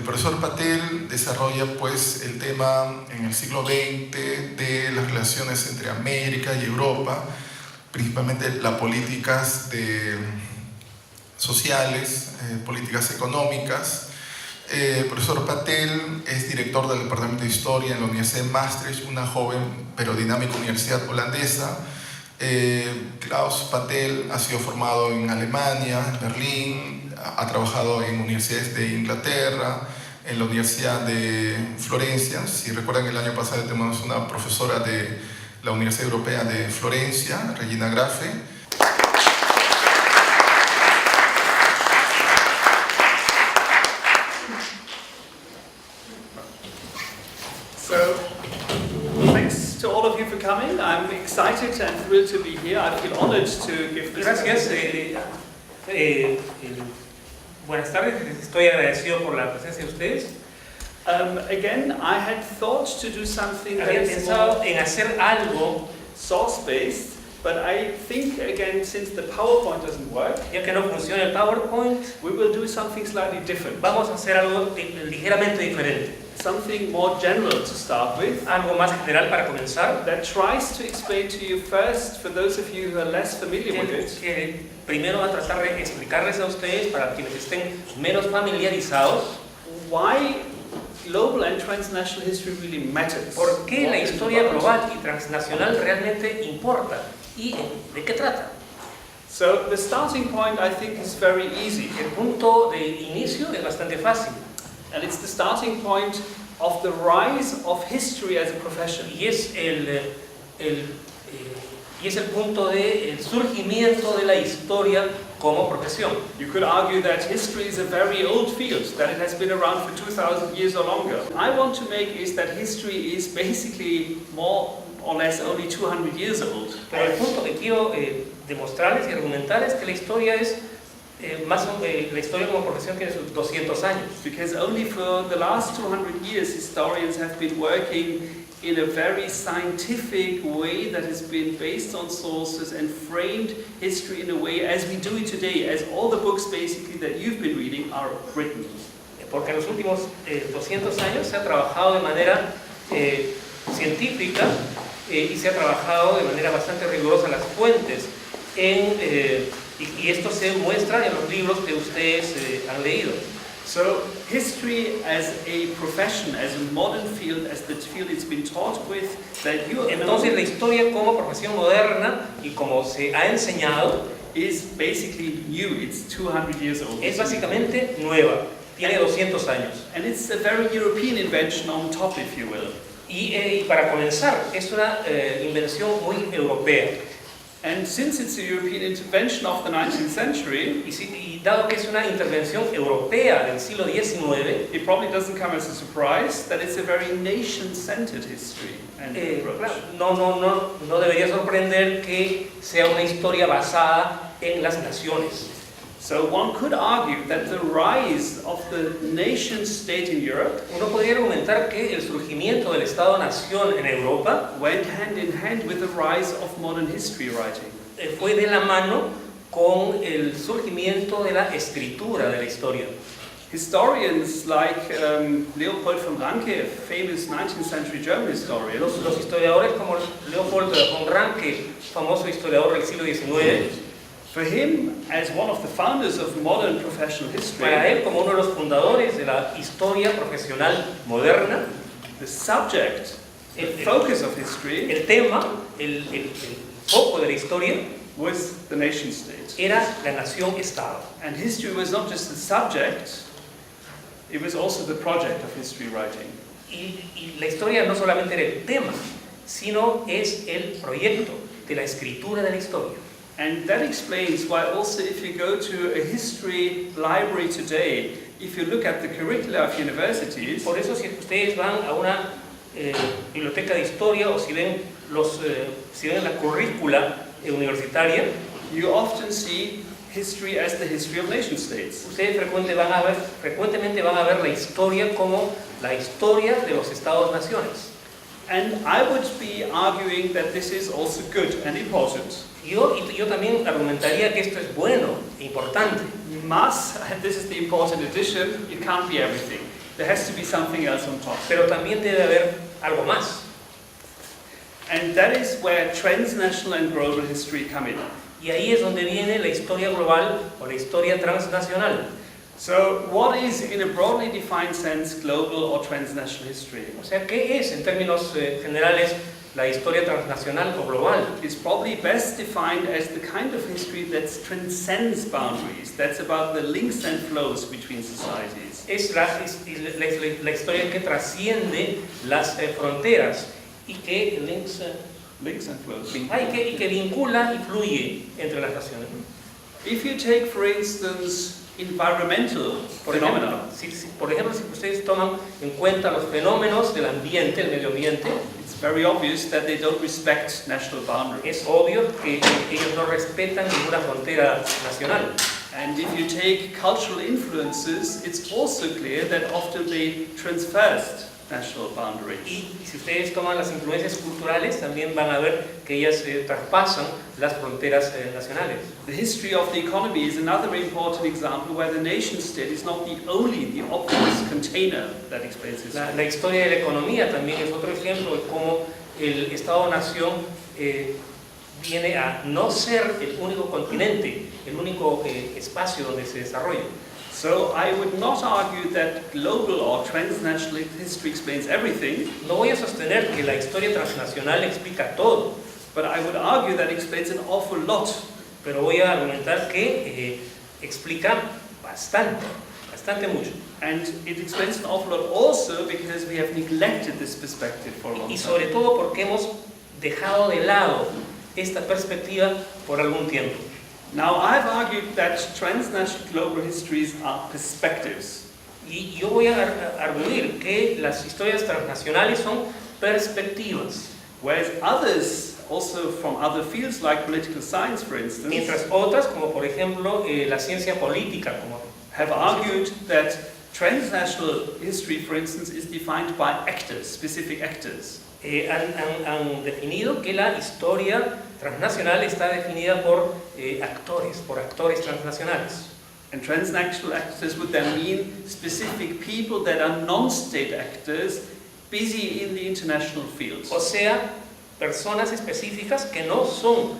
profesor Patel desarrolla pues el tema en el siglo XX de las relaciones entre América y Europa, principalmente las políticas sociales, políticas económicas. El profesor Patel es director del Departamento de Historia en la Universidad de Maastricht, una joven pero dinámica universidad holandesa. Klaus Patel ha sido formado en Alemania, en Berlín, ha trabajado en universidades de Inglaterra, en la Universidad de Florencia. Si recuerdan, el año pasado tenemos una profesora de la Universidad Europea de Florencia, Regina Grafe. To all of you for coming. I'm excited and thrilled to be here. I feel honored to give this. Gracias. Buenas tardes. Estoy agradecido por la presencia de ustedes. Again, I had thought to do something Había pensado en hacer algo source-based, but I think again, since the PowerPoint doesn't work, ya que no funciona el PowerPoint, we will do something slightly different. Vamos a hacer algo ligeramente diferente. Something more general to start with. Algo más general para comenzar. That tries to explain to you first, for those of you who are less familiar with it. Que primero va a tratar de explicarles a ustedes, para quienes estén menos familiarizados, why global and transnational history really matters. ¿Por qué la historia global y transnacional realmente importa? ¿Y de qué trata? So the starting point, I think, is very easy. El punto de inicio es bastante fácil. And it's the starting point of the rise of history as a profession. Y es el punto del surgimiento de la historia como profesión. You could argue that history is a very old field, that it has been around for 2,000 years or longer. I want to make is that history is basically more or less only 200 years old. Pero el punto que quiero demostrarles y argumentar es que la historia es la historia como profesión tiene sus 200 años. Because only for the last 200 years historians have been working in a very scientific way that has been based on sources and framed history in a way as we do it today, as all the books basically that you've been reading are written. Porque en los últimos 200 años se ha trabajado de manera científica y se ha trabajado de manera bastante rigurosa las fuentes y esto se muestra en los libros que ustedes han leído. So history as a profession, as a modern field, as the field it's been taught with, that you Entonces la historia como profesión moderna y como se ha enseñado is basically new. It's 200 years old. Es básicamente nueva, tiene 200 años. And it's a very European invention on top, if you will. Y para comenzar, es una invención muy europea. And since it's a European intervention of the 19th century, y dado que es una intervención europea del siglo XIX, it probably doesn't come as a surprise that it's a very nation-centered history. No debería sorprender que sea una historia basada en las naciones. So one could argue that the rise of the nation-state in Europe, uno podría argumentar que el surgimiento del Estado-nación en Europa went hand in hand with the rise of modern history writing. Fue de la mano con el surgimiento de la escritura de la historia. Historians like Leopold von Ranke, a famous 19th century German historian, los historiadores como Leopold von Ranke, famoso historiador del siglo XIX, for him, as one of the founders of modern professional history, para él como uno de los fundadores de la historia profesional moderna, the subject, the focus of history, el tema, el foco de la historia, was the nation state. Era la nación-estado. And history was not just the subject, it was also the project of history writing. Y la historia no solamente era el tema, sino es el proyecto de la escritura de la historia. And that explains why also if you go to a history library today, if you look at the curricula of universities, por eso si ustedes van a una biblioteca de historia o si ven la currícula universitaria, you often see history as the history of nation states. Ustedes frecuentemente van a ver la historia como la historia de los estados-naciones. And I would be arguing that this is also good and important. Yo también argumentaría que esto es bueno e importante. You must, and this is the important addition, you can't be everything. there has to be something else on top. Pero también debe haber algo más. And that is where transnational and global history come in. Y ahí es donde viene la historia global o la historia transnacional. So, what is, in a broadly defined sense, global or transnational history? O sea, ¿qué es en términos generales la historia transnacional o global? It's probably best defined as the kind of history that transcends boundaries. That's about the links and flows between societies. Es la historia que trasciende las fronteras y que Links and flows. y que vincula y fluye entre las naciones. If you take, for instance, environmental phenomena, Por ejemplo, si ustedes toman en cuenta los fenómenos del ambiente, el medio ambiente, it's very obvious that they don't respect national boundaries. es obvio que ellos no respetan ninguna frontera nacional. And if you take cultural influences, it's also clear that often they transversed national boundaries. Y si ustedes toman las influencias culturales, también van a ver que ellas traspasan las fronteras nacionales. The history of the economy is another important example where the nation state is not the obvious container that explains history. La historia de la economía también es otro ejemplo de cómo el Estado-nación viene a no ser el único continente, el único espacio donde se desarrolla. So I would not argue that global or transnational history explains everything. No voy a sostener que la historia transnacional explica todo, But I would argue that it explains an awful lot. pero voy a argumentar que explica bastante mucho. And it explains an awful lot also because we have neglected this perspective for a long Y time. sobre todo porque hemos dejado de lado esta perspectiva por algún tiempo. Now, I've argued that transnational global histories are perspectives. Y yo voy a arguir que las historias transnacionales son perspectivas, Whereas others, also from other fields like political science, for instance, mientras otras, como por ejemplo la ciencia política, como have argued that transnational history, for instance, is defined by actors, specific actors. han definido que la historia transnacional está definida por actores transnacionales. And transnational actors would then mean specific people that are non-state actors busy in the international field. O sea, personas específicas que no son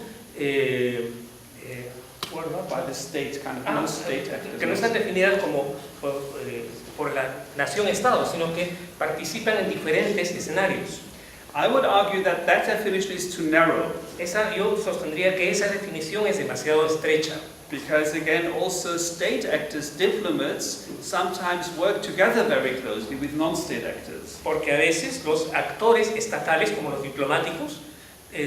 By the state, kind of non-state actors. que no están definidas como por la nación-estado, sino que participan en diferentes escenarios. I would argue that that definition is too narrow. Yo sostendría que esa definición es demasiado estrecha. Because again, also state actors, diplomats, sometimes work together very closely with non-state actors. Porque a veces los actores estatales, como los diplomáticos,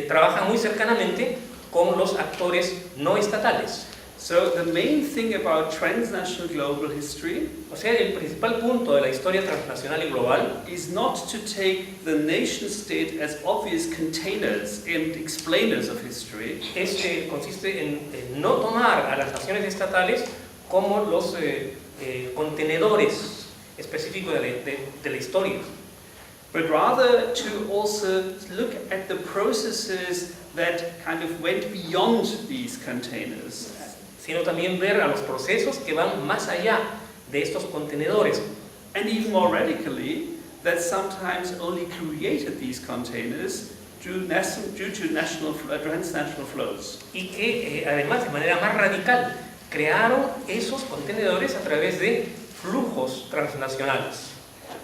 trabajan muy cercanamente con los actores no estatales. So the main thing about transnational global history O sea, el principal punto de la historia transnacional y global is not to take the nation state as obvious containers and explainers of history, consiste en no tomar a las naciones estatales como los contenedores específicos de la historia, but rather to also look at the processes that kind of went beyond these containers. sino también ver a los procesos que van más allá de estos contenedores. And even more radically, that sometimes only created these containers due to transnational flows. Y que además de manera más radical crearon esos contenedores a través de flujos transnacionales.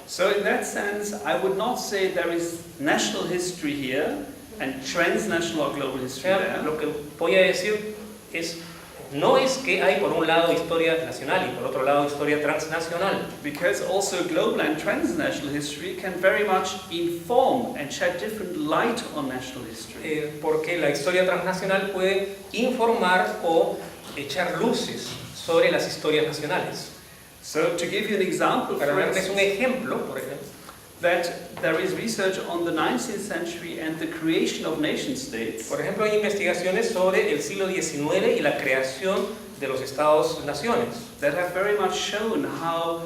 So in that sense, I would not say there is national history here and transnational or global O history sea, there. lo que voy a decir no es que hay por un lado historia nacional y por otro lado historia transnacional. Because also global and transnational history can very much inform and shed different light on national history. Porque la historia transnacional puede informar o echar luces sobre las historias nacionales. So to give you an example, Para for darles un instance, ejemplo, por ejemplo, that there is research on the 19th century and the creation of nation states. por ejemplo, hay investigaciones sobre el siglo XIX y la creación de los Estados-naciones, That have very much shown how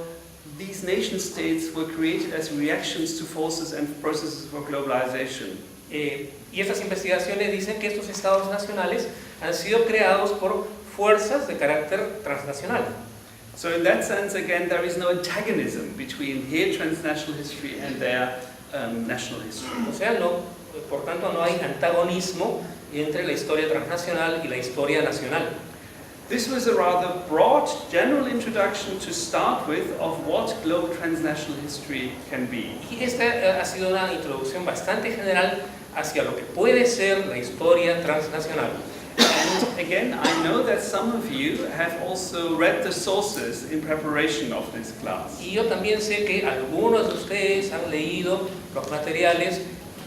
these nation states were created as reactions to forces and processes for globalization. y estas investigaciones dicen que estos Estados nacionales han sido creados por fuerzas de carácter transnacional. So in that sense, again, there is no antagonism between here transnational history and their national history. O sea, no, por tanto no hay antagonismo entre la historia transnacional y la historia nacional. This was a rather broad, general introduction to start with of what global transnational history can be. Y esta ha sido una introducción bastante general hacia lo que puede ser la historia transnacional. And again, I know that some of you have also read the sources in preparation of this class. Y yo también sé que algunos de ustedes han leído los materiales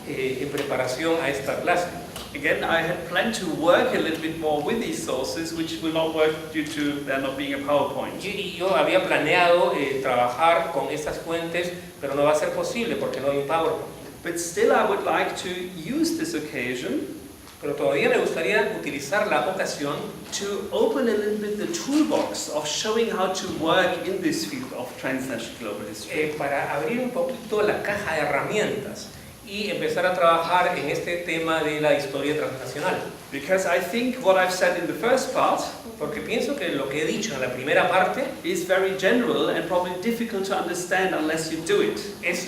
en preparación a esta clase. Again, I had planned to work a little bit more with these sources, which will not work due to there not being a PowerPoint. Y yo había planeado trabajar con estas fuentes, pero no va a ser posible porque no hay un PowerPoint. But still, I would like to use this occasion Pero todavía me gustaría utilizar la ocasión to open a little bit the toolbox of showing how to work in this field of transnational global history. Para abrir un poquito la caja de herramientas y empezar a trabajar en este tema de la historia transnacional. Because I think what I've said in the first part Porque pienso que lo que he dicho en la primera parte is very general and probably difficult to understand unless you do it. es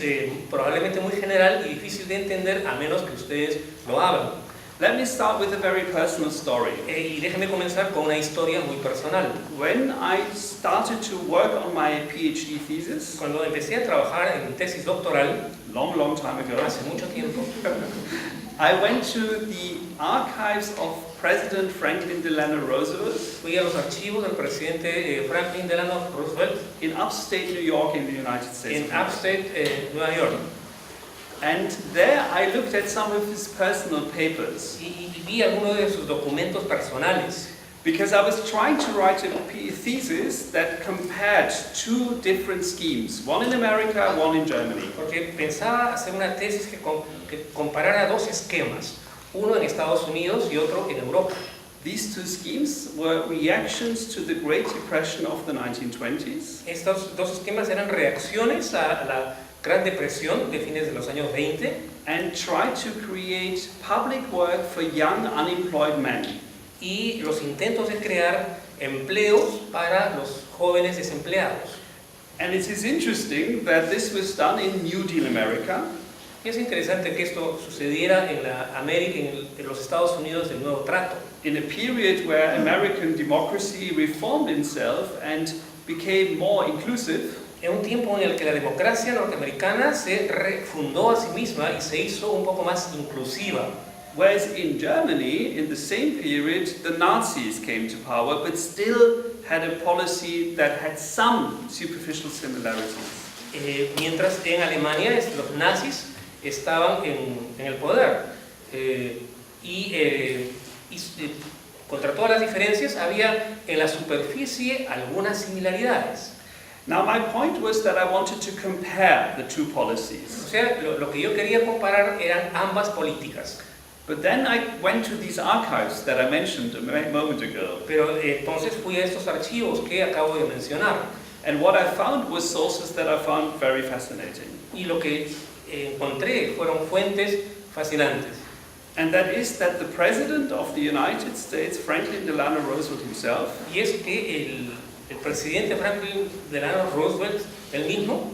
probablemente muy general y difícil de entender a menos que ustedes lo hagan. Let me start with a very personal story. Y déjenme comenzar con una historia muy personal. When I started to work on my PhD thesis, Cuando empecé a trabajar en mi tesis doctoral, long time ago, hace mucho tiempo, I went to the archives of President Franklin Delano Roosevelt fui a los archivos del presidente Franklin Delano Roosevelt in upstate New York in the United States. en Upstate, Nueva York. And there I looked at some of his personal papers Y vi algunos de sus documentos personales. because I was trying to write a thesis that compared two different schemes, one in America, one in Germany. Porque pensaba hacer una tesis que comparara dos esquemas, uno en Estados Unidos y otro en Europa. These two schemes were reactions to the Great Depression of the 1920s. Estos dos esquemas eran reacciones a la Gran Depresión de fines de los años 20 and tried to create public work for young unemployed men. y los intentos de crear empleos para los jóvenes desempleados. And it is interesting that this was done in New Deal America. Y es interesante que esto sucediera en los Estados Unidos del Nuevo Trato. In a period where American democracy reformed itself and became more inclusive, En un tiempo en el que la democracia norteamericana se refundó a sí misma y se hizo un poco más inclusiva. whereas in Germany, in the same period, the Nazis came to power, but still had a policy that had some superficial similarities. Mientras en Alemania los nazis estaban en el poder contra todas las diferencias había en la superficie algunas similaridades. Now my point was that I wanted to compare the two policies. O sea, lo que yo quería comparar eran ambas políticas. But then I went to these archives that I mentioned a moment ago. Pero entonces fui a estos archivos que acabo de mencionar. And what I found was sources that I found very fascinating. Y lo que encontré fueron fuentes fascinantes. And that is that the President of the United States, Franklin Delano Roosevelt himself, Y es que el presidente Franklin Delano Roosevelt, él mismo,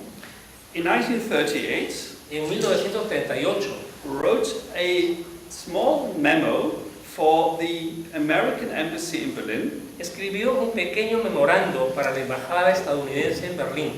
in 1938, en 1938, wrote a small memo for the American Embassy in Berlin escribió un pequeño memorando para la embajada estadounidense en Berlín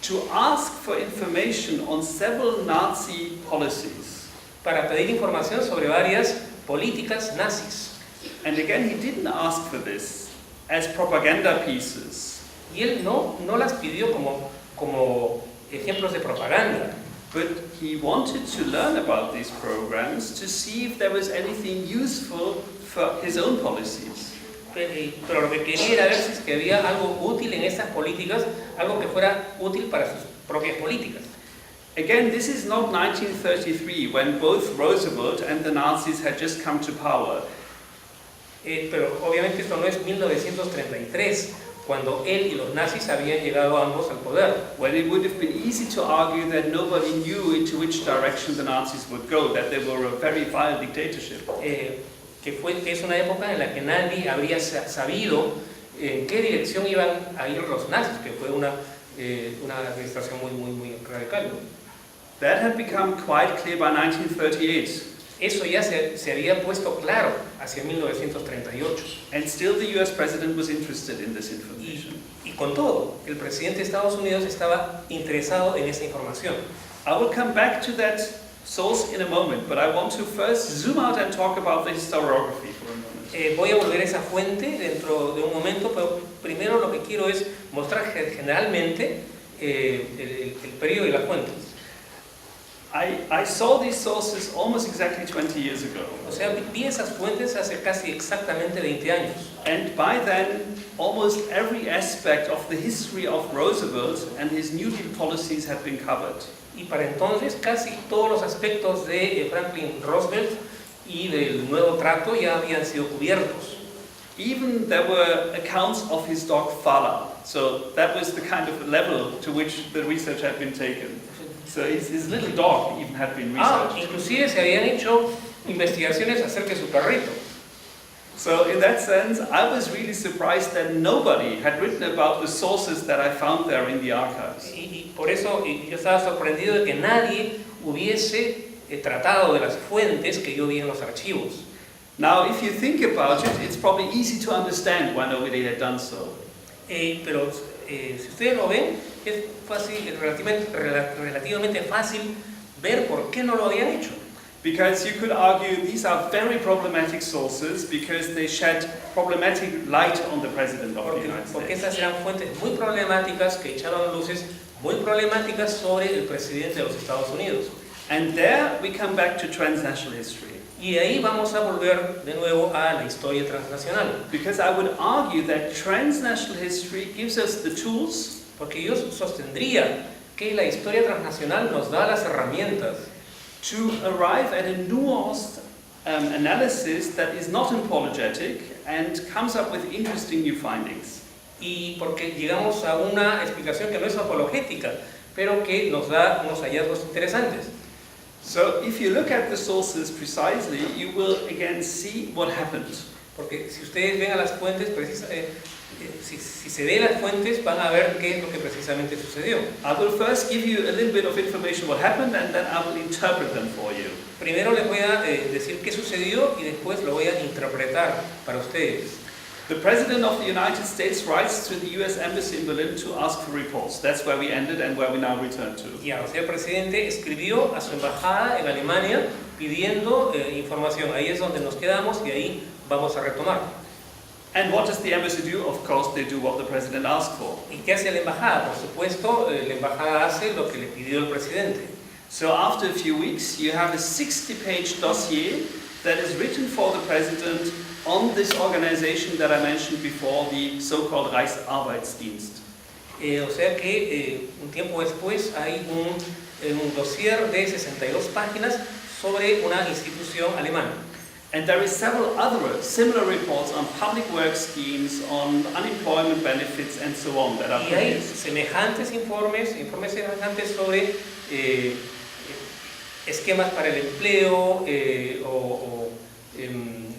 to ask for information on several Nazi policies. para pedir información sobre varias políticas nazis. And again, he didn't ask for this as propaganda pieces, Y él no las pidió como ejemplos de propaganda, but he wanted to learn about these programs to see if there was anything useful for his own policies. pero lo que quería era ver si es que había algo útil en estas políticas, algo que fuera útil para sus propias políticas. Again, this is not 1933, when both Roosevelt and the Nazis had just come to power. Pero obviamente esto no es 1933, cuando él y los nazis habían llegado ambos al poder. When it would have been easy to argue that nobody knew into which direction the Nazis would go, that they were a very vile dictatorship. Que es una época en la que nadie habría sabido en qué dirección iban a ir los nazis, que fue una administración muy radical, ¿no? That had become quite clear by 1938. Eso ya se había puesto claro hacia 1938. And still the US president was interested in this information. Y con todo, el presidente de Estados Unidos estaba interesado en esa información. I will come back to that source in a moment, but I want to first zoom out and talk about the historiography for a moment. Voy a volver a esa fuente dentro de un momento, pero primero lo que quiero es mostrar generalmente el periodo y las fuentes. I saw these sources almost exactly 20 years ago. O sea, vi esas fuentes hace casi exactamente 20 años. And by then, almost every aspect of the history of Roosevelt and his New Deal policies had been covered. Y para entonces casi todos los aspectos de Franklin Roosevelt y del nuevo trato ya habían sido cubiertos. Even there were accounts of his dog Fala. So that was the kind of level to which the research had been taken. So his little dog even had been researched. Inclusive se habían hecho investigaciones acerca de su perrito. So in that sense, I was really surprised that nobody had written about the sources that I found there in the archives. Y por eso yo estaba sorprendido de que nadie hubiese tratado de las fuentes que yo vi en los archivos. Now, if you think about it, it's probably easy to understand why nobody had done so. Pero si ustedes lo ven, es fácil, relativamente fácil ver por qué no lo habían hecho. Because you could argue these are very problematic sources because they shed problematic light on the President of the United States. Porque esas eran fuentes muy problemáticas que echaron luces muy problemáticas sobre el presidente de los Estados Unidos. And there we come back to transnational history. Y de ahí vamos a volver de nuevo a la historia transnacional. Because I would argue that transnational history gives us the tools. Porque yo sostendría que la historia transnacional nos da las herramientas to arrive at a nuanced analysis that is not apologetic and comes up with interesting new findings. Y porque llegamos a una explicación que no es apologética, pero que nos da unos hallazgos interesantes. So if you look at the sources precisely, you will again see what happened. Porque si ustedes ven a las fuentes, si se ven las fuentes, van a ver qué es lo que precisamente sucedió. I will first give you a little bit of information what happened, and then I will interpret them for you. Primero les voy a decir qué sucedió y después lo voy a interpretar para ustedes. The President of the United States writes to the US Embassy in Berlin to ask for reports. That's where we ended and where we now return to. Ya, o sea, el presidente escribió a su embajada en Alemania pidiendo información. Ahí es donde nos quedamos y ahí vamos a retomar. And what does the embassy do? Of course, they do what the president asked for. ¿Y qué hace la embajada? Por supuesto, la embajada hace lo que le pidió el presidente. So after a few weeks, you have a 60-page dossier that is written for the president on this organization that I mentioned before, the so-called Reichsarbeitsdienst. O sea que un tiempo después hay un dossier de 62 páginas sobre una institución alemana. And there is several other similar reports on public work schemes, on unemployment benefits, and so on that are y hay produced. semejantes informes semejantes sobre esquemas para el empleo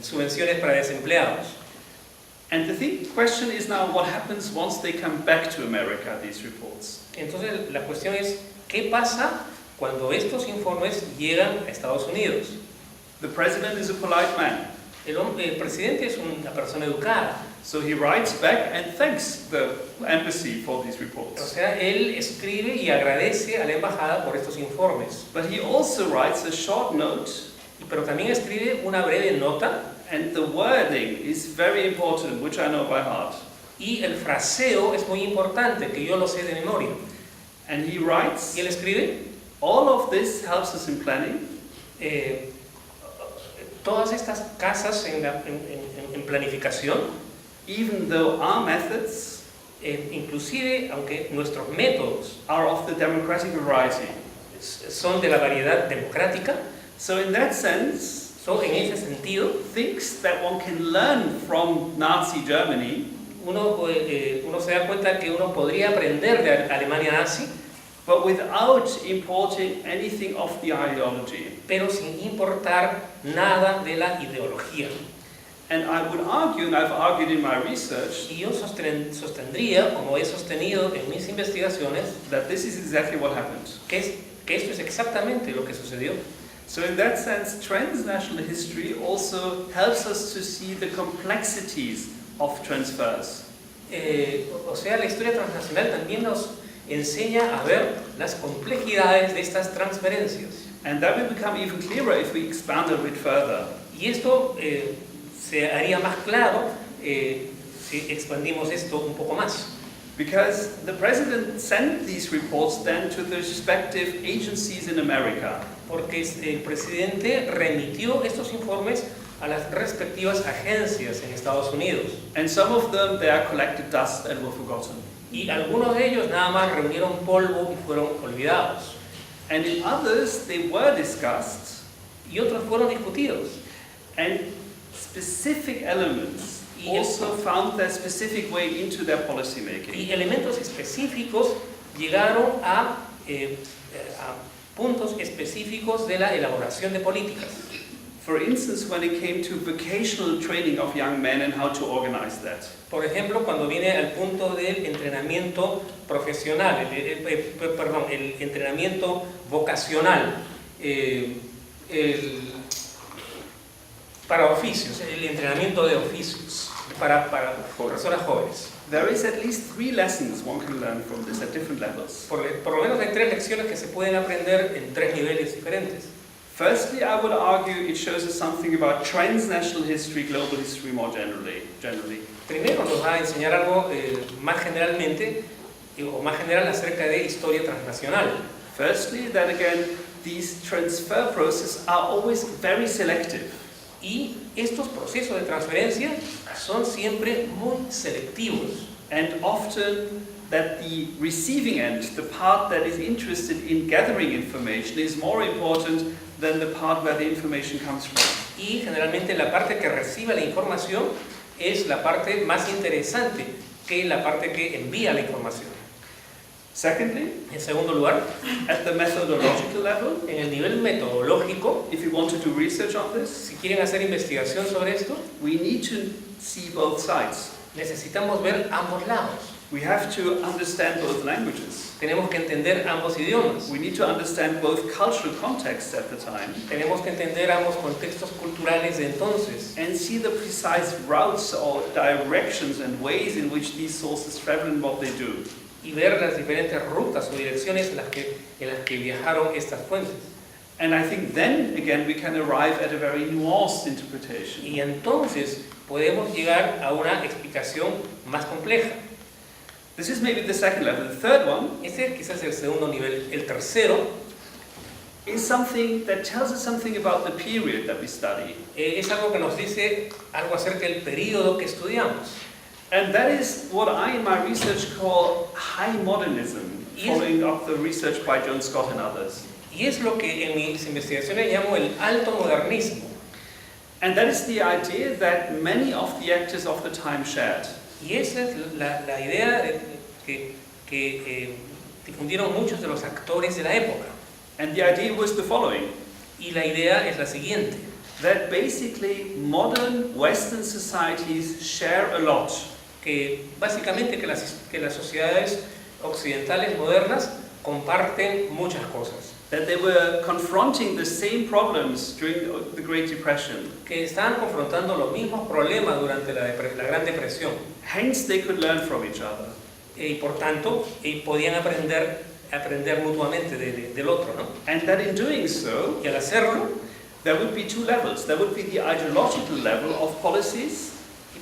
subvenciones para desempleados. And the question is now, what happens once they come back to America, these reports? Entonces la cuestión es, ¿qué pasa cuando estos informes llegan a Estados Unidos? The president is a polite man. El presidente es una persona educada. So he writes back and thanks the embassy for these O reports. sea, él escribe y agradece a la embajada por estos informes. But he also writes a short note, Pero también escribe una breve nota. and the wording is very important, which I know by heart. Y el fraseo es muy importante, que yo lo sé de memoria. And he writes, Y él escribe, all of this helps us in planning. Todas estas casas en planificación, Even though our methods inclusive aunque nuestros métodos are of the democratic variety. son de la variedad democrática, So in that sense, en ese sentido, things that one can learn from Nazi Germany uno se da cuenta que uno podría aprender de Alemania nazi, but without importing anything of the ideology. pero sin importar nada de la ideología. And I would argue, and I've argued in my research, Y yo sostendría, como he sostenido en mis investigaciones, that this is exactly what happened. que esto es exactamente lo que sucedió. So in that sense, transnational history also helps us to see the complexities of transfers. O sea, la historia transnacional también nos enseña a ver las complejidades de estas transferencias. And that will become even clearer if we expand a bit further. Y esto se haría más claro si expandimos esto un poco más. Because the president sent these reports then to the respective agencies in America. Porque el presidente remitió estos informes a las respectivas agencias en Estados Unidos. And some of them, they are collected dust and were forgotten. Y algunos de ellos nada más reunieron polvo y fueron olvidados. And in others, they were discussed. Y otros fueron discutidos. And specific elements also found their specific way into their policy making. Y elementos específicos llegaron a puntos específicos de la elaboración de políticas. For instance, when it came to vocational training of young men and how to organize that. Por ejemplo, cuando viene al punto del entrenamiento profesional, el entrenamiento vocacional, para oficios, el entrenamiento de oficios para personas jóvenes. There is at least 3 lessons one can learn from this at different levels. Por lo menos hay 3 lecciones que se pueden aprender en 3 niveles diferentes. Firstly, I would argue it shows us something about transnational history, global history more generally. Primero nos va a enseñar algo más generalmente o más general acerca de historia transnacional. Firstly, that again, these transfer processes are always very selective. Y estos procesos de transferencia son siempre muy selectivos. And often that the receiving end, the part that is interested in gathering information, is more important than the part where the information comes from. Y generalmente la parte que recibe la información es la parte más interesante que la parte que envía la información. Secondly, en segundo lugar, at the methodological level, en el nivel metodológico, if you want to do research on this, si quieren hacer investigación sobre esto, we need to see both sides. Necesitamos ver ambos lados. We have to understand both languages. Tenemos que entender ambos idiomas. We need to understand both cultural contexts at the time. Tenemos que entender ambos contextos culturales de entonces. And see the precise routes or directions and ways in which these sources travel and what they do. Y ver las diferentes rutas o direcciones en las que viajaron estas fuentes. And I think then, again, we can arrive at a very nuanced interpretation. Y entonces podemos llegar a una explicación más compleja. This is maybe the second level. The third one, Este quizás es el segundo nivel. El tercero is something that tells us something about the period that we study. Es algo que nos dice algo acerca del periodo que estudiamos. And that is what I in my research call high modernism, following up the research by John Scott and others. Y es lo que en mis investigaciones llamo el alto modernismo. And that is the idea that many of the actors of the time shared. Y esa es la idea que difundieron muchos de los actores de la época. And the idea was the following. Y la idea es la siguiente. That basically modern Western societies share a lot. Que básicamente que las sociedades occidentales modernas comparten muchas cosas. That they were confronting the same problems during the Great Depression. Que estaban confrontando los mismos problemas durante la Gran Depresión. Hence they could learn from each other. Y por tanto, podían aprender mutuamente del otro, ¿no? And that in doing so, y al hacerlo, there would be 2 levels. There would be the ideological level of policies.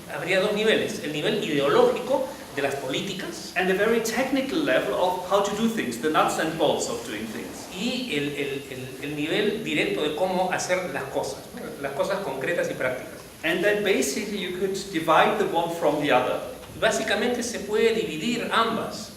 Habría 2 niveles, el nivel ideológico de las políticas and a very technical level of how to do things, the nuts and bolts of doing things. Y el nivel directo de cómo hacer las cosas concretas y prácticas. And then basically you could divide the one from the other. Básicamente se puede dividir ambas.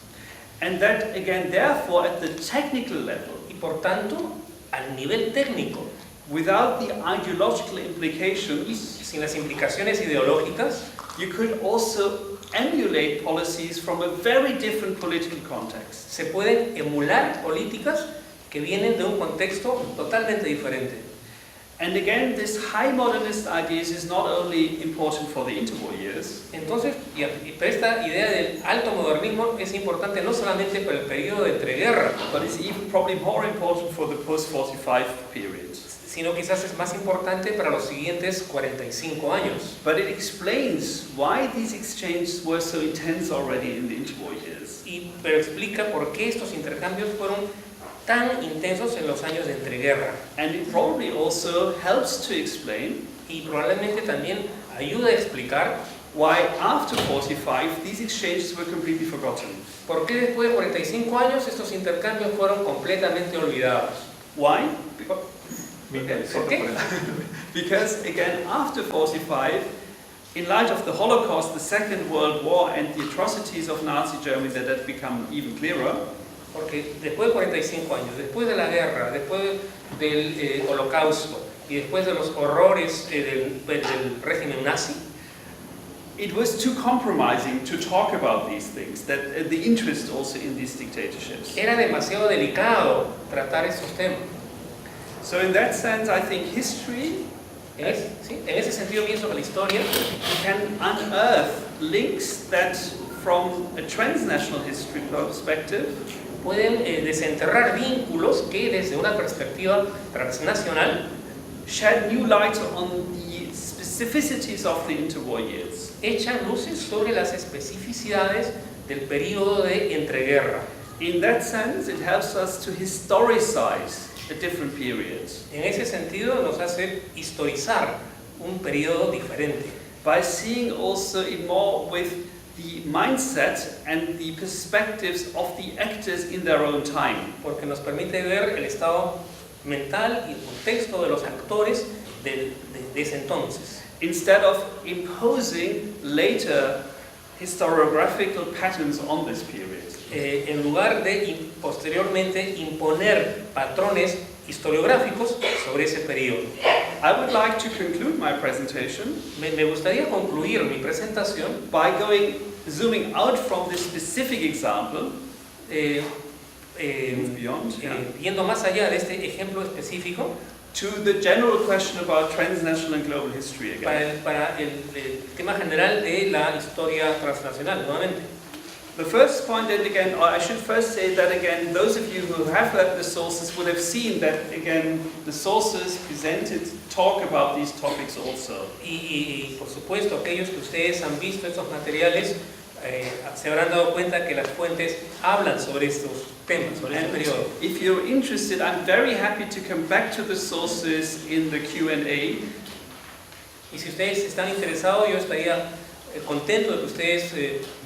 And that again, therefore, at the technical level, y por tanto, al nivel técnico, without the ideological implications, sin las implicaciones ideológicas, you could also emulate policies from a very different political context. Se pueden emular políticas que vienen de un contexto totalmente diferente. And again, this high modernist ideas is not only important for the interwar years. Entonces, pero esta idea del alto modernismo es importante no solamente para el periodo de entreguerra, But it's even probably more important for the post-45 period. sino quizás es más importante para los siguientes 45 años. But it explains why these exchanges were so intense already in the interwar years. Pero explica por qué estos intercambios fueron tan intensos en los años de entreguerra. And it probably also helps to explain Y probablemente también ayuda a explicar why after 45 these exchanges were completely forgotten. por qué después de 45 años estos intercambios fueron completamente olvidados. Why? ¿Por qué? Because again, after 45, in light of the Holocaust, the Second World War, and the atrocities of Nazi Germany that had become even clearer, Porque después de 45 años, después de la guerra, después del Holocausto y después de los horrores del régimen nazi, it was too compromising to talk about these things, that the interest also in these dictatorships. era demasiado delicado tratar esos temas. So in that sense, I think history En ese sentido pienso que la historia can unearth links that from a transnational history perspective pueden desenterrar vínculos que desde una perspectiva transnacional shed new light on the specificities of the interwar years. echan luces sobre las especificidades del periodo de entreguerra. In that sense, it helps us to historicize the different periods En ese sentido nos hace historizar un periodo diferente, by seeing also it more with the mindset and the perspectives of the actors in their own time. porque nos permite ver el estado mental y el contexto de los actores de ese entonces, Instead of imposing later historiographical patterns on this period. en lugar de posteriormente imponer patrones historiográficos sobre ese periodo. I would like to conclude my presentation Me gustaría concluir mi presentación by zooming out from this specific example, beyond, yendo más allá de este ejemplo específico to the general question about transnational and global history again. para el tema general de la historia transnacional nuevamente. The first point, and again, I should first say that again, those of you who have read the sources would have seen that again, the sources presented talk about these topics also. Y por supuesto, aquellos que ustedes han visto estos materiales se habrán dado cuenta que las fuentes hablan sobre estos temas, sobre este periodo. If you're interested, I'm very happy to come back to the sources in the Q&A. Y si ustedes están interesados, yo estaría contento de que ustedes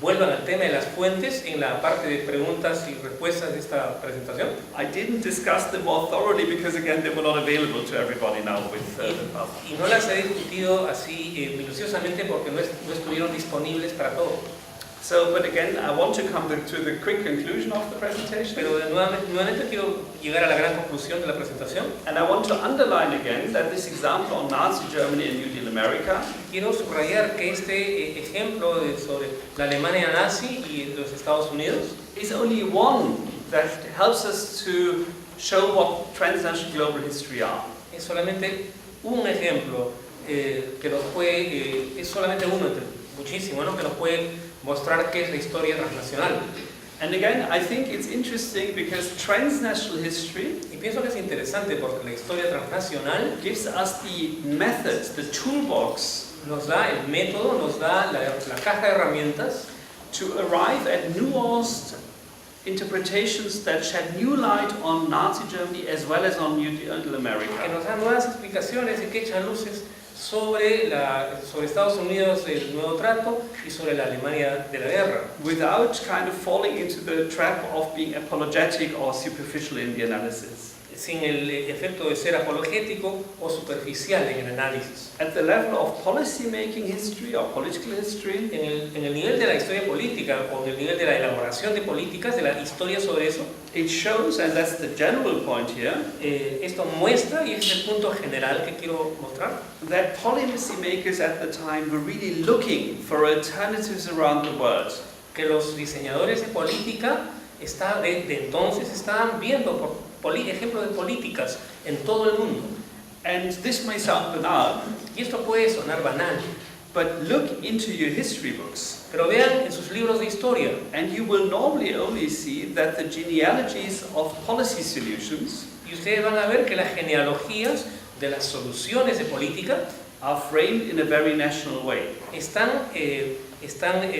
vuelvan al tema de las fuentes en la parte de preguntas y respuestas de esta presentación. I didn't discuss them more thoroughly because again they were not available to everybody now with the PowerPoint. Y no las he discutido así minuciosamente porque no estuvieron disponibles para todos. So, but again, I want to come to the quick conclusion of the presentation. Pero nuevamente quiero llegar a la gran conclusión de la presentación. And I want to underline again that this example on Nazi Germany and New Deal America Quiero subrayar que este ejemplo sobre la Alemania nazi y los Estados Unidos is only one that helps us to show what transnational global history are. es solamente un ejemplo que nos puede, es solamente uno entre muchísimos, ¿no? Que nos puede mostrar qué es la historia transnacional. And again, I think it's interesting because transnational history Y pienso que es interesante porque la historia transnacional gives us the methods, the toolbox nos da el método, nos da la caja de herramientas to arrive at nuanced interpretations that shed new light on Nazi Germany as well as on New Deal America. que nos da nuevas explicaciones y que echan luces sobre Estados Unidos del nuevo trato y sobre la Alemania de la guerra, Without kind of falling into the trap of being apologetic or superficial in the analysis. sin el efecto de ser apologético o superficial en el análisis. At the level of policy-making history or political history, En el nivel de la historia política o en el nivel de la elaboración de políticas, de la historia sobre eso, it shows, and that's the general point here, esto muestra, y es el punto general que quiero mostrar, that policymakers at the time were really looking for alternatives around the world. que los diseñadores de política de entonces estaban viendo por ejemplos de políticas en todo el mundo. And this may sound banal, Y esto puede sonar banal, but look into your history books, pero vean en sus libros de historia, and you will normally only see that the genealogies of policy solutions y ustedes van a ver que las genealogías de las soluciones de política are framed in a very national way. están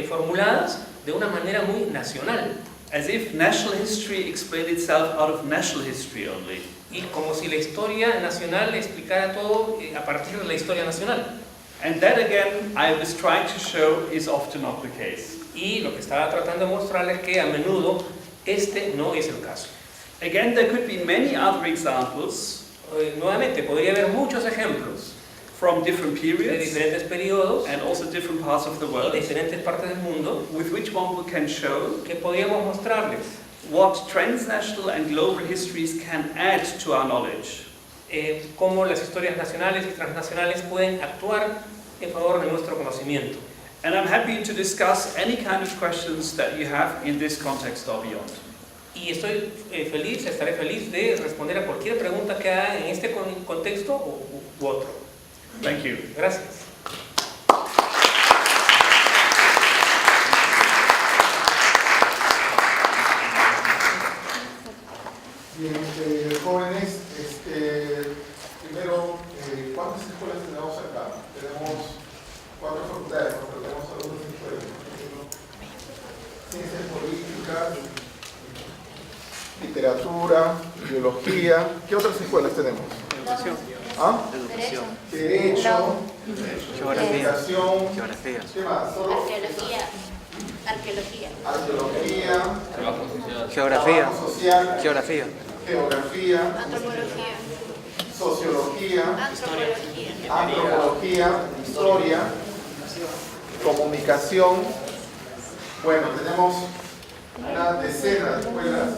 formuladas de una manera muy nacional, As if national history explained itself out of national history only. y como si la historia nacional explicara todo a partir de la historia nacional. And that again, I was trying to show, is often not the case. Y lo que estaba tratando de mostrarles es que a menudo este no es el caso. Again, there could be many other examples Nuevamente, podría haber muchos ejemplos from different de periods diferentes periodos and also different parts of the y world diferentes partes del mundo with which one can show que podríamos mostrarles what transnational and global histories can add to our knowledge. cómo las historias nacionales y transnacionales pueden actuar en favor de nuestro conocimiento. And I'm happy to discuss any kind of questions that you have in this context or beyond. Y estaré feliz de responder a cualquier pregunta que haga en este contexto u otro. Thank you. Gracias. Bien, jóvenes, primero, ¿cuántas escuelas tenemos acá? Tenemos 4 facultades, porque tenemos algunas escuelas. Ciencias políticas, literatura, biología. ¿Qué otras escuelas tenemos? Educación. ¿Ah? Derecho. Derecho, Geografía. Geografía. ¿Qué más? ¿Solo? Arqueología. Geografía. Trabajo social. Geografía. Geografía. Antropología. Sociología. Antropología. Antropología. Historia. Comunicación. Bueno, tenemos una decena de escuelas.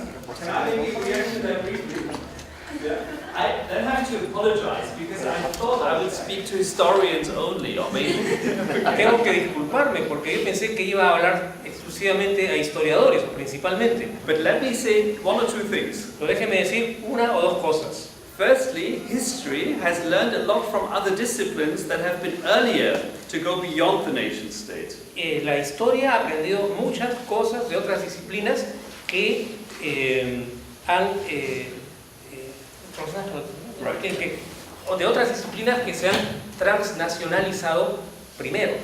Can I make a reaction there briefly? I then have to apologize because I thought I would speak to historians only, or maybe. Tengo que disculparme porque yo pensé que iba a hablar exclusivamente a historiadores, principalmente. But let me say one or two things. Pero déjeme decir una o dos cosas. Firstly, history has learned a lot from other disciplines that have been earlier to go beyond the nation state. La historia ha aprendido muchas cosas de otras disciplinas que o de otras disciplinas que se han transnacionalizado primero.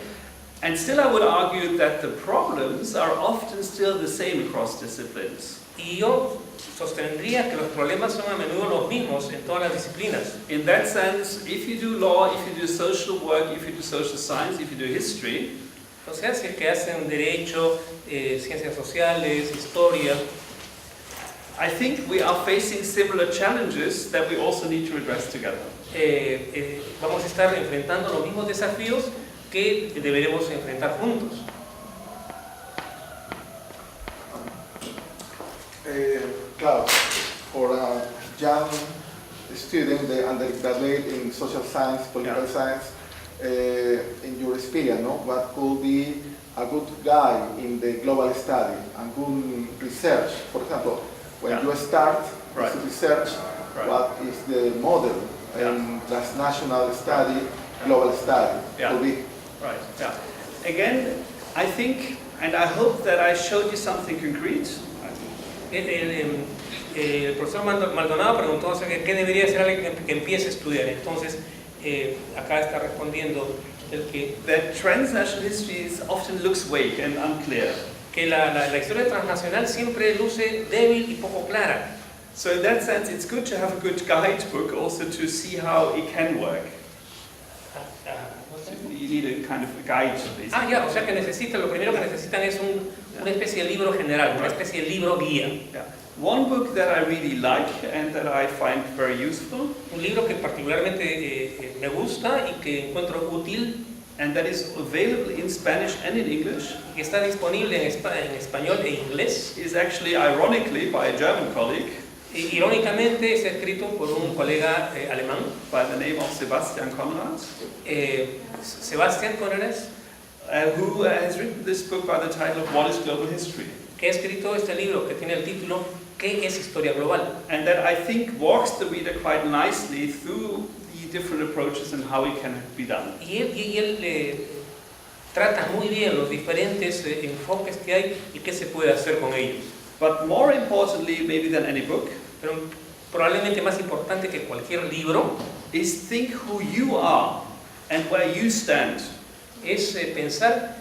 And still I would argue that the problems are often still the same across disciplines. Y yo sostendría que los problemas son a menudo los mismos en todas las disciplinas. In that sense, if you do law, if you do social work, if you do social science, if you do history, O sea, si es que hacen derecho, ciencias sociales, historia, I think we are facing similar challenges that we also need to address together. vamos a estar enfrentando los mismos desafíos que deberemos enfrentar juntos. Klaus, for a young student, the undergraduate in social science, political science, in your experience, no? What could be a good guide in the global study and good research? For example, when you start Right. research, Right. what is the model in transnational study, global study? Yeah. Could be. Right, yeah. Again, I think, and I hope that I showed you something concrete. El profesor Maldonado preguntó acerca de qué debería hacer alguien que empiece a estudiar. Entonces, acá está respondiendo el que That transnational history often looks vague and unclear. la historia transnacional siempre luce débil y poco clara. So in that sense, it's good to have a good guidebook also to see how it can work. You need a kind of a guide, basically. Ya, o sea que lo primero que necesitan es una especie de libro general, una especie de libro guía. Yeah. One book that I really like and that I find very useful, Un libro que particularmente me gusta y que encuentro útil, and that is available in Spanish and in English, que está disponible en español e inglés. is actually, ironically, by a German colleague Irónicamente es escrito por un colega alemán, by the name of Sebastian Conrad, Sebastian Conrad, who has written this book by the title of What is Global History? que ha escrito este libro que tiene el título ¿Qué es historia global? And that I think walks the reader quite nicely through see different approaches and how it can be done. Y él trata muy bien los diferentes enfoques que hay y qué se puede hacer con ellos. But more importantly, maybe than any book, Pero probablemente más importante que cualquier libro is think who you are and where you stand. es pensar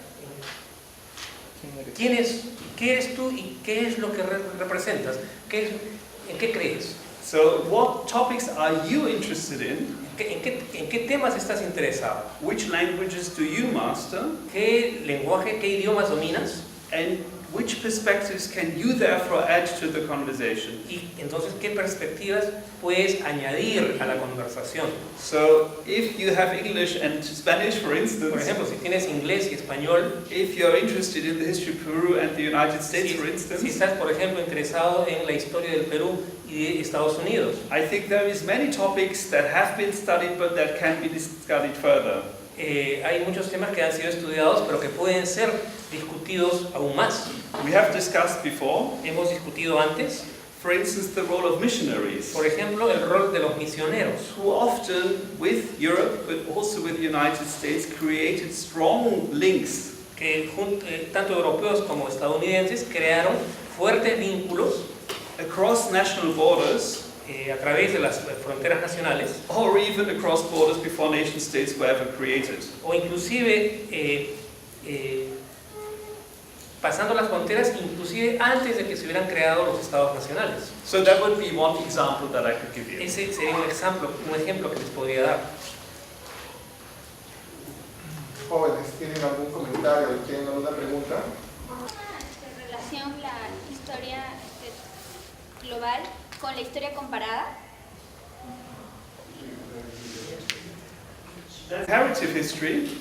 quién es, qué eres tú y qué es lo que representas, en qué crees, So what topics are you interested in? en qué temas estás interesado, Which languages do you master? qué lenguaje, qué idiomas dominas And which perspectives can you therefore add to the conversation? y entonces qué perspectivas puedes añadir a la conversación. So if you have English and Spanish, for Por instance, ejemplo, si tienes inglés y español, if you're interested in the history of Peru and the United States, for si instance, estás, por ejemplo, interesado en la historia del Perú y de Estados Unidos, I think there is many topics that have been studied but that can be studied further. hay muchos temas que han sido estudiados pero que pueden ser discutidos aún más. We have discussed before, Hemos discutido antes, for instance, the role of missionaries, por ejemplo, el rol de los misioneros, who often, with Europe but also with the United States, created strong links que tanto europeos como estadounidenses crearon fuertes vínculos across national borders a través de las fronteras nacionales or even across borders before nation states were ever created. o inclusive pasando las fronteras inclusive antes de que se hubieran creado los estados nacionales. So that would be one example that I could give you. Ese sería un ejemplo que les podría dar. Jóvenes, ¿tienen algún comentario? ¿Tienen alguna pregunta? En relación la historia global con la historia comparada. Comparative history,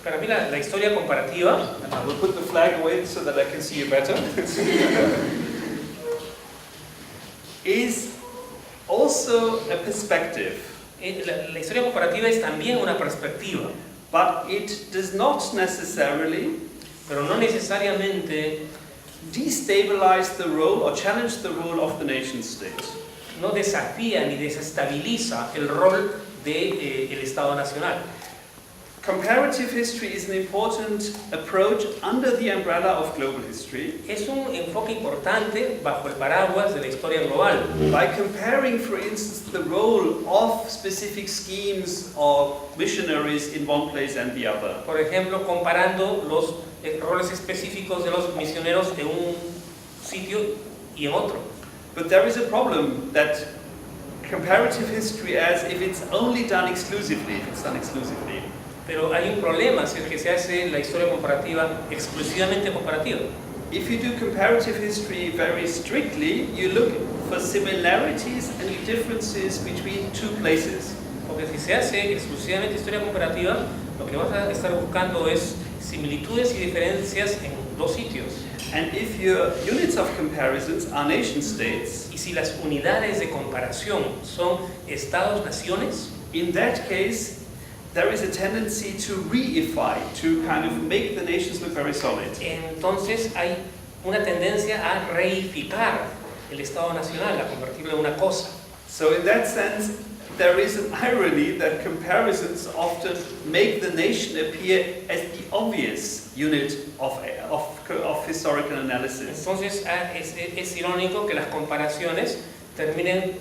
Para mí la historia comparativa, and I will put the flag away so that I can see you better, is also a perspective, la historia comparativa es también una perspectiva, but it does not necessarily pero no necesariamente destabilize the role or challenge the role of the nation state. no desafía ni desestabiliza el rol del Estado Nacional. Comparative history is an important approach under the umbrella of global history. Es un enfoque importante bajo el paraguas de la historia global. By comparing, for instance, the role of specific schemes or missionaries in one place and the other. Por ejemplo, comparando los roles específicos de los misioneros en un sitio y en otro. But there is a problem that comparative history, as if it's only done exclusively, Pero hay un problema si es que se hace la historia comparativa exclusivamente comparativa. If you do comparative history very strictly, you look for similarities and differences between two places. Porque si se hace exclusivamente historia comparativa, lo que vas a estar buscando es similitudes y diferencias en dos sitios. And if your units of comparisons are nation states, Y si las unidades de comparación son estados-naciones, in that case, there is a tendency to reify, to kind of make the nations look very solid. entonces hay una tendencia a reificar el Estado Nacional, a convertirlo en una cosa. So in that sense, there is an irony that comparisons often make the nation appear as the obvious unit of historical analysis. Entonces es irónico que las comparaciones terminen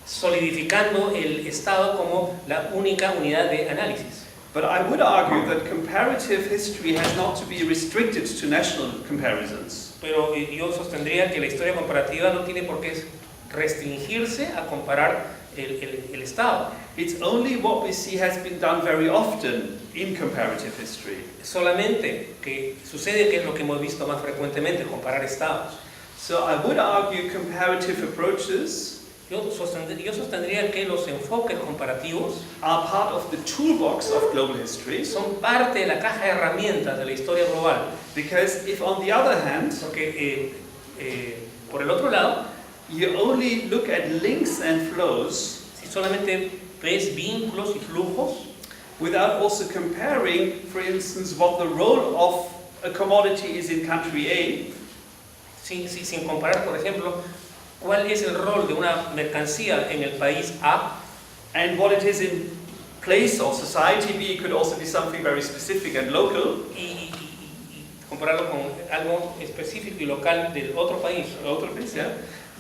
solidificando el Estado como la única unidad de análisis. But I would argue that comparative history has not to be restricted to national comparisons. Pero yo sostendría que la historia comparativa no tiene por qué restringirse a comparar el Estado. It's only what we see has been done very often in comparative history. Solamente que sucede que es lo que hemos visto más frecuentemente, comparar estados. So I would argue comparative approaches Yo sostendría que los enfoques comparativos are part of the toolbox of global history. son parte de la caja de herramientas de la historia global. Because if on the other hand, Porque por el otro lado, you only look at links and flows si solamente ves vínculos y flujos, without also comparing, for instance, what the role of a commodity is in country A, sin comparar, por ejemplo, cuál es el rol de una mercancía en el país A, And what it is in place or society B could also be something very specific and local. y compararlo con algo específico y local del otro país. Yeah.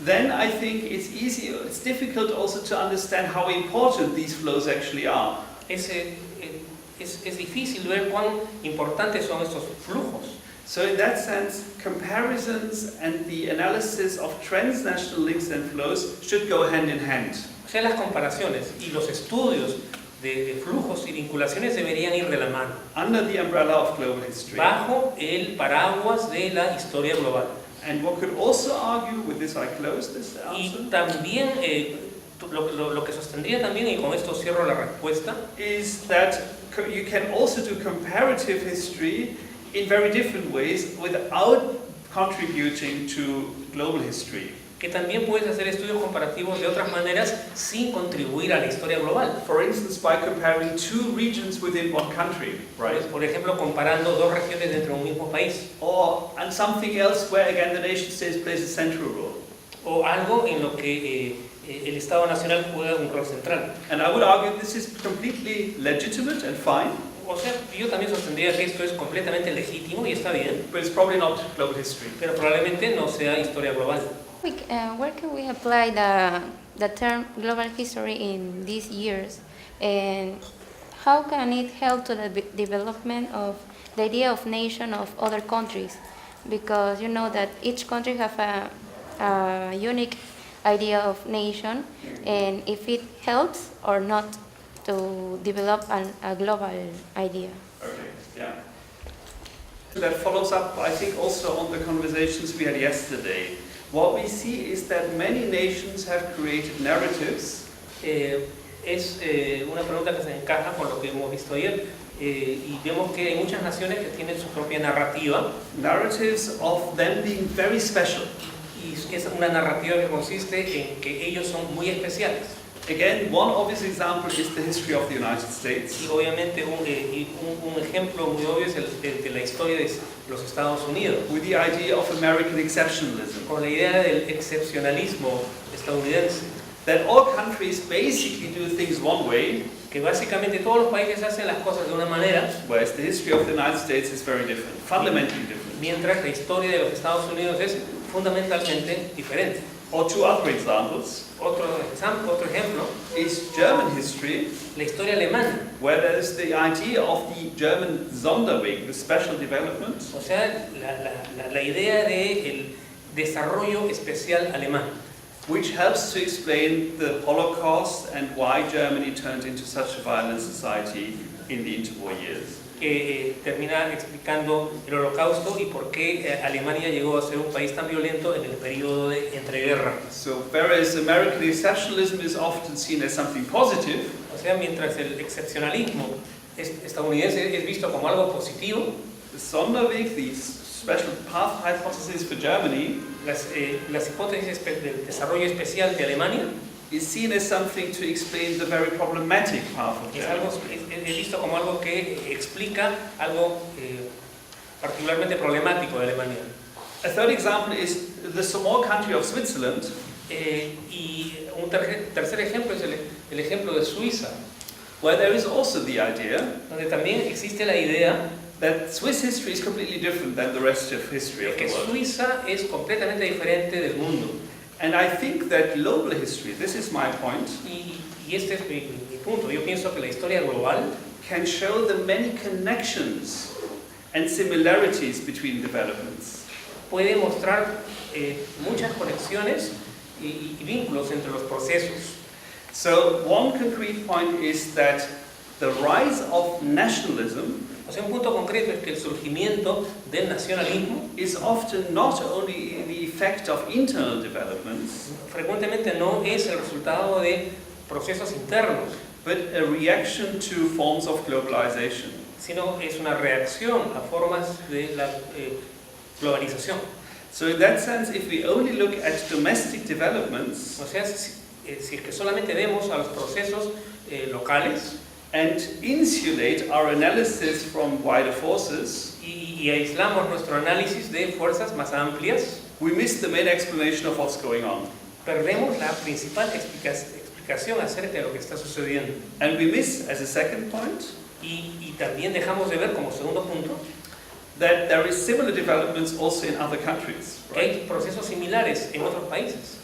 Then I think it's difficult also to understand how important these flows actually are. Es difícil ver cuán importantes son estos flujos. So in that sense, comparisons and the analysis of transnational links and flows should go hand in hand. O sea, las comparaciones y los estudios de flujos y vinculaciones deberían ir de la mano. Under the umbrella of global history. Bajo el paraguas de la historia global. And one could also argue, with this I close this answer. Y también, lo que sostendría también, y con esto cierro la respuesta, is that you can also do comparative history in very different ways without contributing to global history. que también puedes hacer estudios comparativos de otras maneras sin contribuir a la historia global. For instance, by comparing two regions within one country, right? Por ejemplo, comparando dos regiones dentro de un mismo país. And something else where again the nation states plays a central role. O algo en lo que el Estado Nacional juega un rol central. And I would argue this is completely legitimate and fine. O sea, yo también sostendría que esto es completamente legítimo y está bien. But it's probably not global history. Pero probablemente no sea historia global. Where can we apply the term global history in these years, and how can it help to the development of the idea of nation of other countries? Because you know that each country have a unique idea of nation, and if it helps or not to develop a global idea. Okay, yeah. That follows up, I think, also on the conversations we had yesterday. What we see is that many nations have created narratives. Es una pregunta que se encaja con lo que hemos visto ayer y vemos que hay muchas naciones que tienen su propia narrativa. Narratives of them being very special. Y es una narrativa que consiste en que ellos son muy especiales. Again, one obvious example is the history of the United States. Y obviamente un ejemplo muy obvio es el de la historia de los Estados Unidos. With the idea of American exceptionalism. Con la idea del excepcionalismo estadounidense. That all countries basically do things one way. Que básicamente todos los países hacen las cosas de una manera. Whereas the history of the United States is very different, fundamentally different. Mientras la historia de los Estados Unidos es fundamentalmente diferente. Or two other examples. Otro ejemplo is German history, la historia alemana, where there is the idea of the German Sonderweg, the special development. O sea, la idea de el desarrollo especial alemán, which helps to explain the Holocaust and why Germany turned into such a violent society in the interwar years. Que termina explicando el Holocausto y por qué Alemania llegó a ser un país tan violento en el periodo de entreguerra. So, whereas American exceptionalism is often seen as something positive, o sea, mientras el excepcionalismo estadounidense es visto como algo positivo, the Sonderweg, the special path hypothesis for Germany, las hipótesis del desarrollo especial de Alemania, is seen as something to explain the very problematic path of Germany. Es visto como algo que explica algo particularmente problemático de Alemania. A third example is the small country of Switzerland. Y un tercer ejemplo es el ejemplo de Suiza, where there is also the idea donde también existe la idea that Swiss history is completely different than the rest of history of the world. Que Suiza es completamente diferente del mundo. And I think that global history, this is my point, y este es mi punto. Yo pienso que la historia global can show the many connections and similarities between developments. Puede mostrar muchas conexiones y vínculos entre los procesos. So one concrete point is that the rise of nationalism, o sea, un punto concreto es que el surgimiento del nacionalismo is often not only the effect of internal developments, frecuentemente no es el resultado de procesos internos, but a reaction to forms of globalization. Sino es una reacción a formas de la globalización. So in that sense, if we only look at domestic developments, o sea, si es que solamente vemos a los procesos locales, and insulate our analysis from wider forces, y aislamos nuestro análisis de fuerzas más amplias, we miss the main explanation of what's going on. Perdemos la principal explicación identificación acerca de lo que está sucediendo. And we miss, as a second point, Y también dejamos de ver como segundo punto that there is similar developments also in other countries. que hay procesos similares en otros países.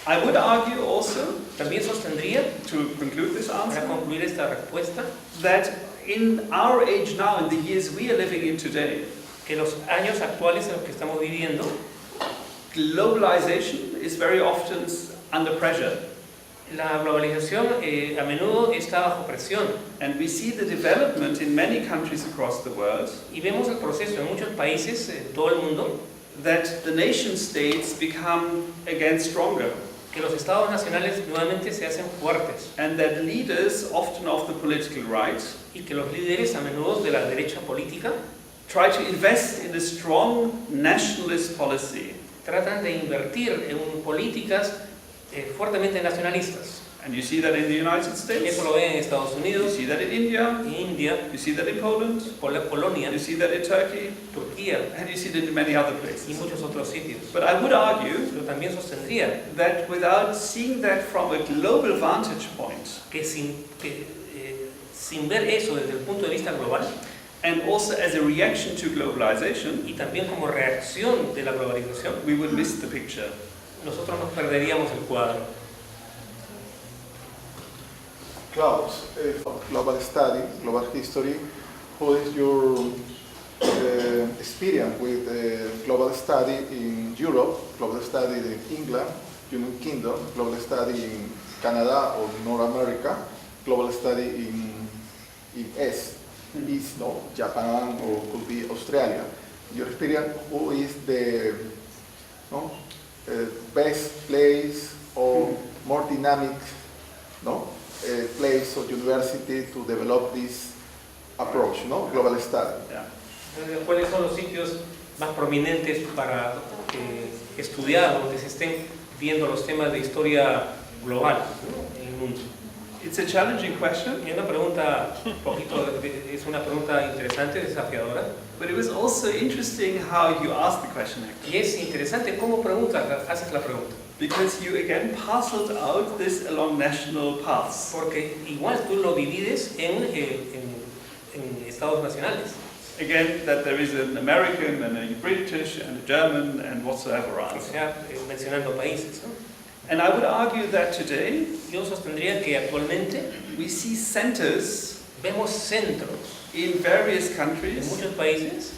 I would argue also, También sostendría, to conclude this para answer, concluir esta respuesta, that in our age now, in the years we are living in today, que los años actuales en los que estamos viviendo, globalization is very often under pressure. la globalización a menudo está bajo presión And we see the development in many countries across the world y vemos el proceso en muchos países, en todo el mundo, that the nation states become again stronger, que los estados nacionales nuevamente se hacen fuertes and that leaders, often of the political right, y que los líderes a menudo de la derecha política try to invest in a strong nationalist policy. tratan de invertir en políticas fuertemente nacionalistas. And you see that in the United States, Eso lo ven en Estados you Unidos, see that in India, en India, you see that in Poland, Polonia, you see that in Turkey, Turquía and you see that in many other y places. muchos otros sitios. But I would argue Pero también sostendría that without seeing that from a global vantage point, que sin ver eso desde el punto de vista global and also as a reaction to globalization, y también como reacción de la globalización, we would miss the picture. nosotros nos perderíamos el cuadro. Klaus, global study, global history, what is your experience with global study in Europe, global study in England, United Kingdom, global study in Canada or North America, global study in East, no, Japan or could be Australia. Your experience, who is the best place or more dynamic place or university to develop this approach, global study? Yeah. ¿Cuáles son los sitios más prominentes para estudiar, donde se estén viendo los temas de historia global en el mundo? It's a challenging question, Es una pregunta es una pregunta interesante, desafiadora. but it was also interesting how you asked the question actually. Y es interesante cómo haces la pregunta. Because you again parceled out this along national paths. Porque igual tú lo divides en estados nacionales. Again, that there is an American and a British and a German and whatsoever O else. sea, mencionando países, ¿no? And I would argue that today Yo sostendría que actualmente we see centers vemos centros in various en countries, muchos países,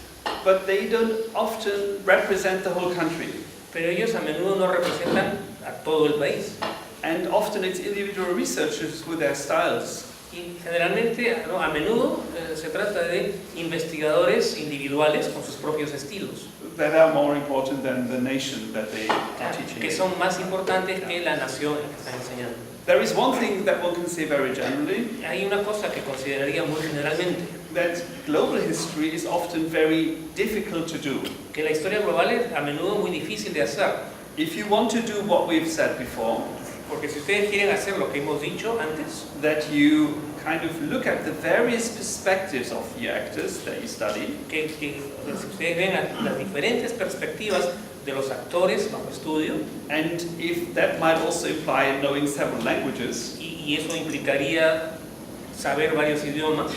but they don't often represent the whole country. pero ellos a menudo no representan a todo el país. And often it's individual researchers with their styles. Y generalmente, a menudo se trata de investigadores individuales con sus propios estilos, That are more important than the nation that they are teaching. que in. son más importantes que la nación en la que están enseñando. There is one thing that one can say very generally, Hay una cosa que consideraría muy generalmente, that global history is often very difficult to do. que la historia global es a menudo muy difícil de hacer, If you want to do what we've said before, porque si ustedes quieren hacer lo que hemos dicho antes, that you kind of look at the various perspectives of the actors that you study, que si ustedes ven las diferentes perspectivas de los actores bajo estudio, and if that might also imply knowing several languages y eso implicaría saber varios idiomas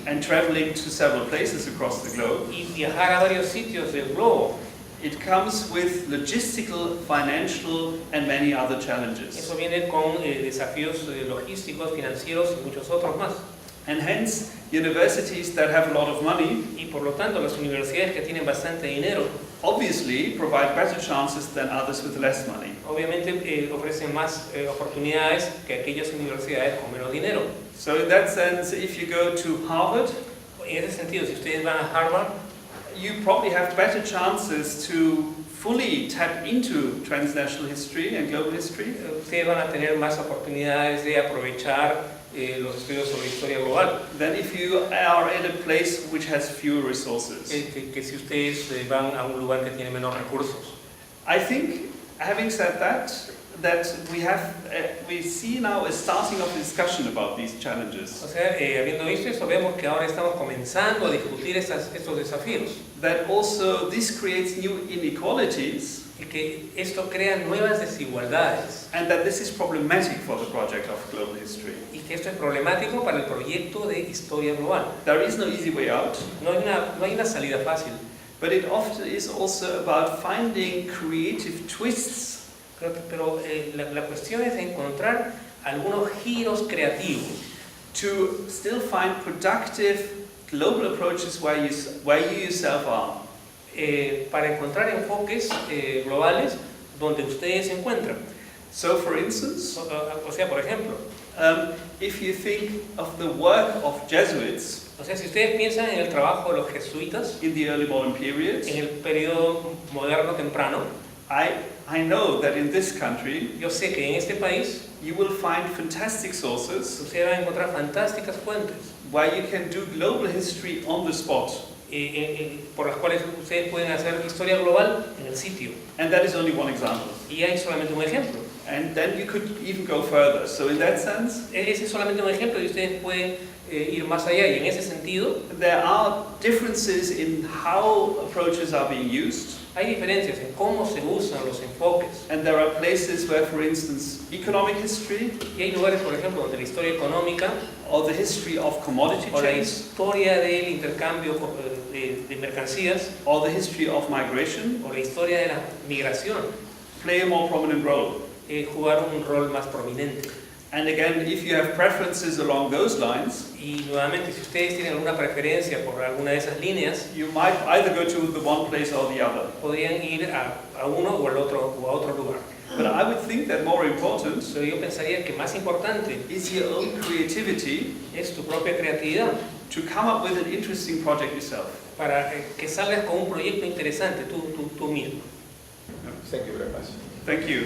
and traveling to several places across the globe, y viajar a varios sitios del globo, it comes with logistical, financial, and many other challenges. eso viene con desafíos logísticos, financieros y muchos otros más. And hence, universities that have a lot of money Y por lo tanto, las universidades que tienen bastante dinero, obviously provide better chances than others with less money. obviamente ofrecen más oportunidades que aquellas universidades con menos dinero. So in that sense, if you go to Harvard, En ese sentido, si ustedes van a Harvard, you probably have better chances to fully tap into transnational history and global history ustedes van a tener más oportunidades de aprovechar los estudios sobre historia global than if you are in a place which has fewer resources. que si ustedes van a un lugar que tiene menos recursos. I think, having said that, that we see now a starting of discussion about these challenges. O sea, habiendo visto eso, vemos que ahora estamos comenzando a discutir estos desafíos. That also this creates new inequalities. Y que esto crea nuevas desigualdades. And that this is problematic for the project of global history. Y que esto es problemático para el proyecto de historia global. There is no easy way out. No hay una salida fácil. But it often is also about finding creative twists. Pero la cuestión es encontrar algunos giros creativos. To still find productive global approaches where you yourself are. Para encontrar enfoques globales donde ustedes se encuentran. So, for instance, o sea, por ejemplo, if you think of the work of Jesuits, o sea, si ustedes piensan en el trabajo de los jesuitas in the early modern period, en el periodo moderno temprano, I know that in this country, yo sé que en este país you will find fantastic sources, ustedes van a encontrar fantásticas fuentes, where you can do global history on the spot. Por las cuales ustedes pueden hacer historia global en el sitio. And that is only one example. Y hay solamente un ejemplo. And then you could even go further. So in that sense, ese es solamente un ejemplo y ustedes pueden ir más allá. Y en ese sentido, there are differences in how approaches are being used. Hay diferencias en cómo se usan los enfoques. And there are places where, for instance, economic history, y hay lugares, por ejemplo, donde la historia económica, or the history of commodity o la chains, historia del intercambio de mercancías, or the history of migration, o la historia de la migración, play a more prominent role. Jugar un rol más prominente. And again, if you have preferences along those lines, y nuevamente, si ustedes tienen alguna preferencia por alguna de esas líneas, you might either go to the one place or the other. Podrían ir a uno o al otro o a otro lugar. But I would think that more important, pero yo pensaría que más importante is your own creativity, es tu propia creatividad, to come up with an interesting project yourself. Para que salgas con un proyecto interesante tú mismo. Thank you very much. Thank you.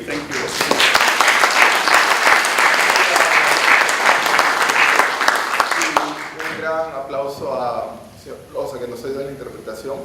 Un gran aplauso a señor Klaus, que nos ayuda en la interpretación.